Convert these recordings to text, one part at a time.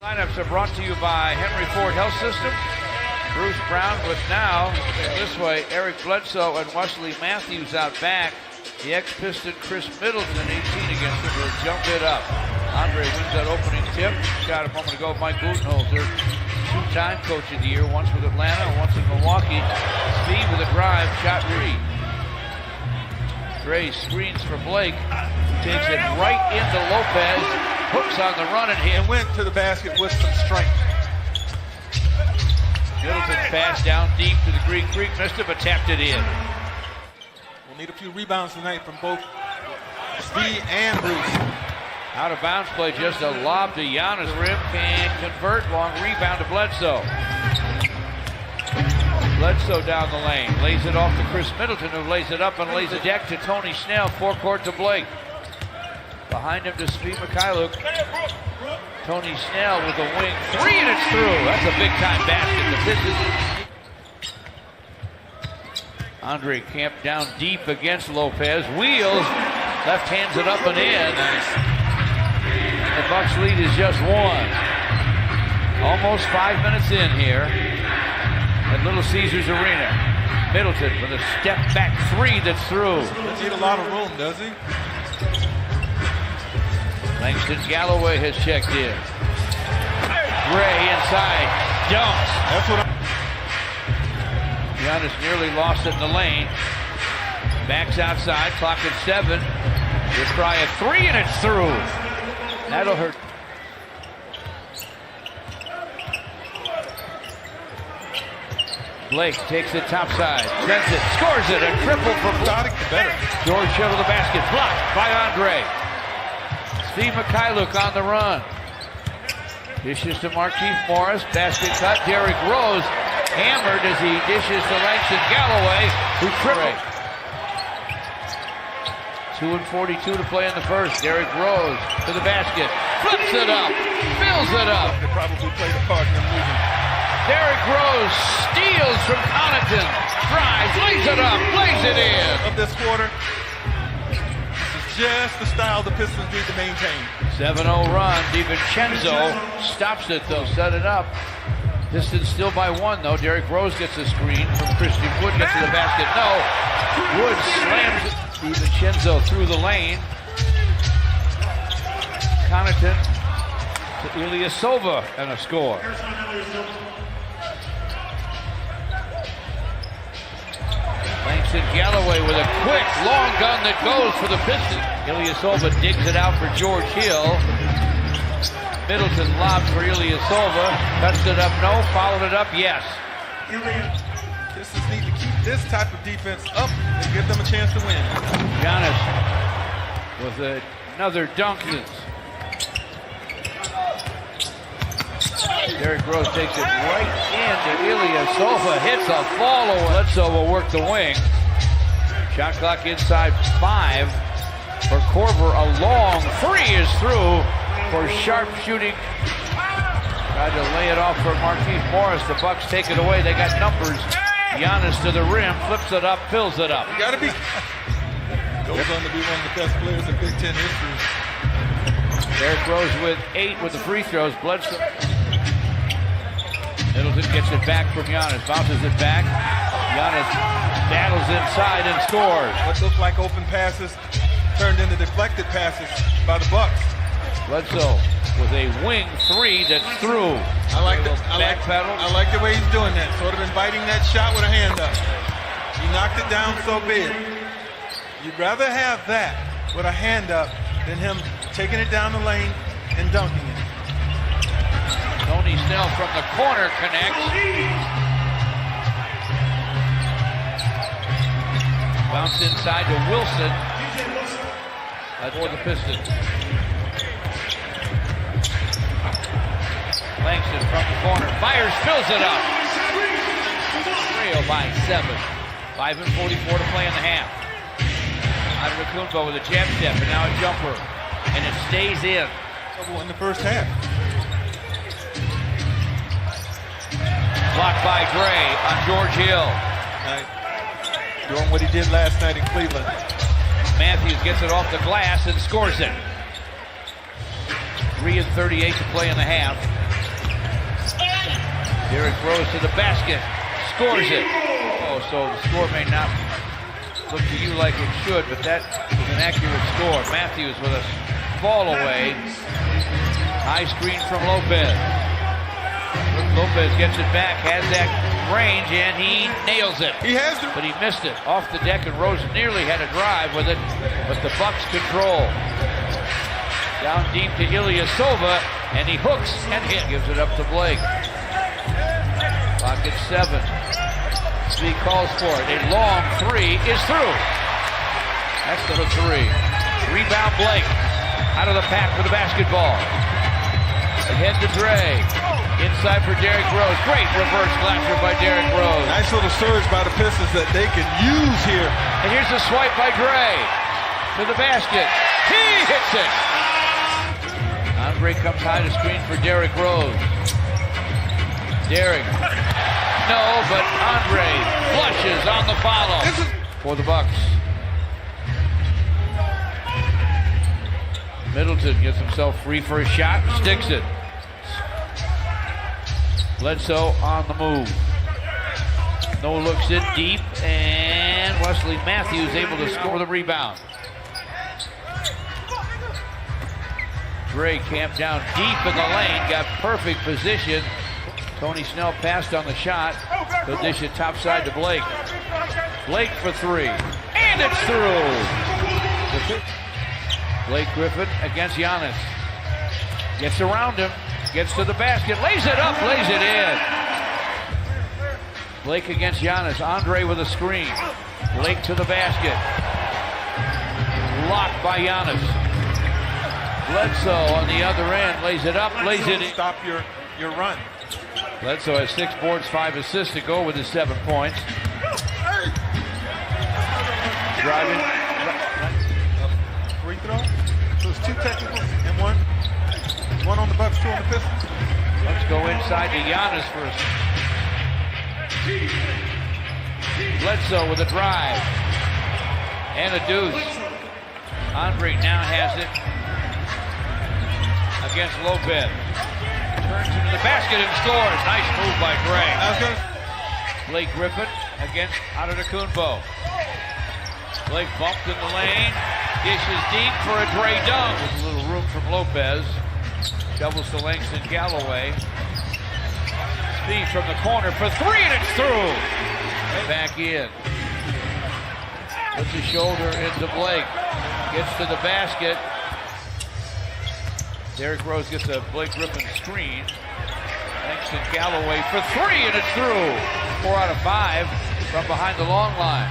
Lineups are brought to you by Henry Ford Health System. Bruce Brown with now, this way, Eric Bledsoe and Wesley Matthews out back. The ex-Piston Chris Middleton, 18 against him, will jump it up. Andre wins that opening tip. Shot a moment ago, Mike Budenholzer, two-time Coach of the Year, once with Atlanta and once in Milwaukee. Speed with a drive, shot read. Gray screens for Blake, takes it right into Lopez, hooks on the run, and he went to the basket with some strength. Middleton pass down deep to the Greek Freak, missed it, but tapped it in. We'll need a few rebounds tonight from both Steve and Bruce. Out of bounds play, just a lob to Giannis. Rim can convert, long rebound to Bledsoe. Bledsoe down the lane, lays it off to Chris Middleton, who lays it up and lays a deck to Tony Snell, forecourt to Blake. Behind him to Svi Mikhailuk. Tony Snell with a wing three, and it's through. That's a big-time basket. The Pistons. Andre camped down deep against Lopez. Wheels, left hands it up and in. The Bucks lead is just one. Almost 5 minutes in here at Little Caesars Arena. Middleton with a step-back three that's through. Doesn't need a lot of room, does he? Langston Galloway has checked in. Gray inside, dumps. That's what Giannis nearly lost it in the lane. Backs outside, clock at 7. He'll try a three, and it's through. That'll hurt. Blake takes it topside, sends it, scores it, a triple for Blake. George Hill to the basket, blocked by Andre. Steve Mikhailuk on the run. Dishes to Markieff Morris. Basket cut. Derrick Rose hammered as he dishes to Langston Galloway, who tripled. 2:42 to play in the first. Derrick Rose to the basket. Flips it up. Fills it up. They probably played a part in moving. Derrick Rose steals from Connaughton. Drives, lays it up, lays it in. Of this quarter. Just the style the Pistons need to maintain. 7-0 run. DiVincenzo stops it though. Set it up. Pistons still by one though. Derrick Rose gets a screen from Christian Wood. Gets to the basket. No. Wood slams it. DiVincenzo through the lane. Connaughton to Ilyasova and a score. Langston Galloway with a quick, long gun that goes for the Pistons. Ilyasova digs it out for George Hill. Middleton lobs for Ilyasova. Cuts it up, no. Followed it up, yes. Pistons need to keep this type of defense up and give them a chance to win. Giannis with another dunk. Derrick Rose takes it right into Ilyasova, hits a follow. Bledsoe will work the wing. Shot clock inside 5 for Korver. A long three is through for sharp shooting. Tried to lay it off for Markieff Morris. The Bucks take it away. They got numbers. Giannis to the rim, flips it up, fills it up. You gotta be. Goes on to be one of the best players in Big Ten history. Derrick Rose with 8 with the free throws. Bledsoe. Middleton gets it back from Giannis, bounces it back. Giannis battles inside and scores. What looked like open passes turned into deflected passes by the Bucks. Bledsoe with a wing three that's through. I like the way he's doing that. Sort of inviting that shot with a hand up. He knocked it down so big. You'd rather have that with a hand up than him taking it down the lane and dunking it. Tony Snell from the corner connects. Bounce inside to Wilson. For the Pistons. Langston from the corner. Fires, fills it up. Trail by 7. 5:44 to play in the half. Antetokounmpo with a jab step and now a jumper. And it stays in. In the first half. Blocked by Gray on George Hill. Doing what he did last night in Cleveland. Matthews gets it off the glass and scores it. 3:38 to play in the half. Derrick Rose to the basket, scores it. Oh, so the score may not look to you like it should, but that is an accurate score. Matthews with a fall away. High screen from Lopez. Lopez gets it back, has that range, and he nails it. He has to. But he missed it off the deck, and Rose nearly had a drive with it, but the Bucks control. Down deep to Ilyasova, and he hooks and hit. Gives it up to Blake. Clock at 7. Speed calls for it. A long three is through. That's the 3. Rebound Blake. Out of the pack for the basketball. Ahead to Dre. Inside for Derrick Rose. Great reverse slasher by Derrick Rose. Nice little surge by the Pistons that they can use here. And here's the swipe by Dre. To the basket. He hits it. Andre comes high to screen for Derrick Rose. Derrick. No, but Andre flushes on the follow for the Bucks. Middleton gets himself free for a shot, sticks it. Bledsoe on the move. No looks in deep, and Wesley Matthews able to score the rebound. Dre camped down deep in the lane, got perfect position. Tony Snell passed on the shot. He'll dish it topside to Blake. Blake for 3, and it's through. Blake Griffin against Giannis. Gets around him. Gets to the basket, lays it up, lays it in. Blake against Giannis. Andre with a screen. Blake to the basket. Blocked by Giannis. Bledsoe on the other end, lays it up, lays it in. Stop your run. Bledsoe has 6 boards, 5 assists to go with his 7 points. Driving. Free throw. So it's 2 technicals and 1. 1 on the Bucks, 2 on the Pistons. Let's go inside to Giannis for a Bledsoe with a drive. And a deuce. Andre now has it against Lopez. Turns into the basket and scores. Nice move by Dre. Blake Griffin against Antetokounmpo. Blake bumped in the lane. Dishes deep for a Dre dunk. With a little room from Lopez. Doubles to Langston Galloway. Speed from the corner for 3, and it's through. Back in. Puts his shoulder into Blake. Gets to the basket. Derrick Rose gets a Blake Griffin screen. Langston Galloway for 3, and it's through. 4 out of 5 from behind the long line.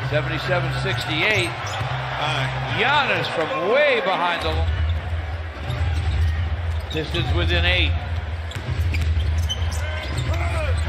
77-68. Giannis from way behind the line. Pistons within 8.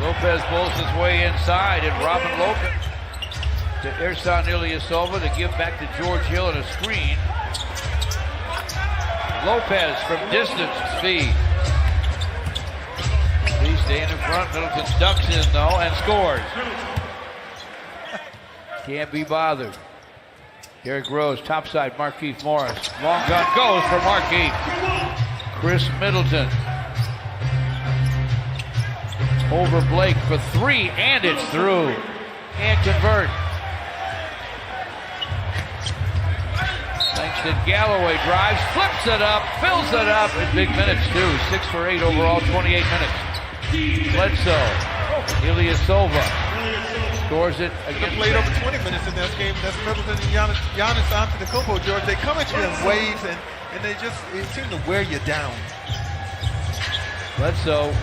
Lopez pulls his way inside, and Robin Lopez to Ersan Ilyasova to give back to George Hill and a screen. Lopez from distance, speed. He's staying in front. Middleton ducks in though and scores. Can't be bothered. Derrick Rose, topside, Markieff Morris. Long gun goes for Markieff. Chris Middleton. Over Blake for 3, and it's through. Can't convert. Langston Galloway drives, flips it up, fills it up in big minutes too. 6 for 8 overall, 28 minutes. Bledsoe, Ilyasova scores it against. Played over 20 minutes in this game. That's Middleton and Giannis Antetokounmpo, George. They come at you in waves, and they just seem to wear you down. Bledsoe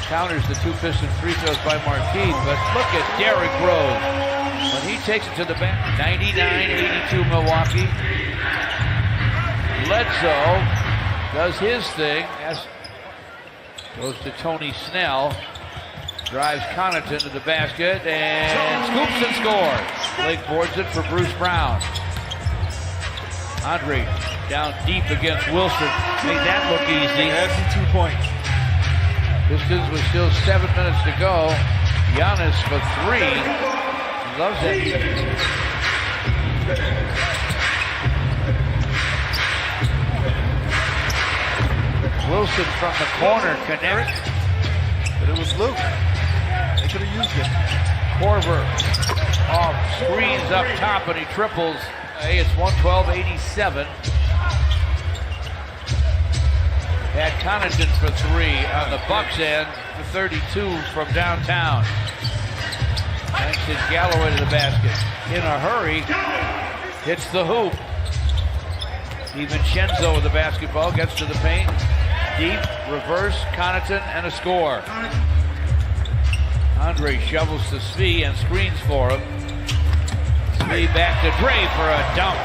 counters the 2 Piston free throws by Markieff, but look at Derrick Rose. When he takes it to the back, 99-82 Milwaukee. Bledsoe does his thing. Goes to Tony Snell. Drives Connaughton to the basket and scoops and scores. Blake boards it for Bruce Brown. Andre down deep against Wilson. Made that look easy. That's 2 points. Pistons with still 7 minutes to go. Giannis for 3. He loves it. Wilson from the corner connects. But it was Luke. They could have used it. Korver off screens up top, and he triples. Hey, it's 112-87. Had Connaughton for 3 on the Bucks end, for 32 from downtown. Langston Galloway to the basket. In a hurry, hits the hoop. DiVincenzo with the basketball, gets to the paint. Deep, reverse, Connaughton, and a score. Andre shovels to Svi and screens for him. Svi back to Dre for a dunk.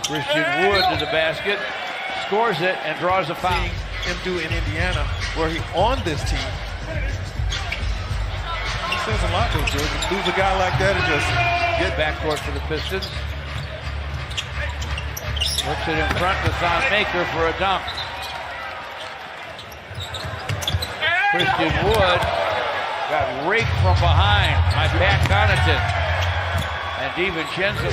Christian Wood to the basket, scores it, and draws a foul. Him do in Indiana, where he on this team. He says a lot to George. Lose a guy like that and just get backcourt for the Pistons. Works it in front to Thon Maker for a dunk. Christian Wood got raked from behind by Pat Connaughton. And DiVincenzo.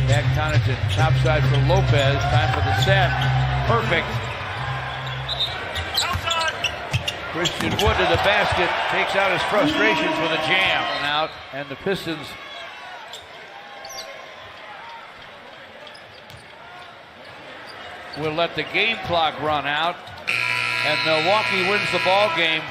Pat Connaughton, top side for Lopez. Time for the set. Perfect. Christian Wood to the basket. Takes out his frustrations with a jam. And out. And the Pistons will let the game clock run out. And Milwaukee wins the ball game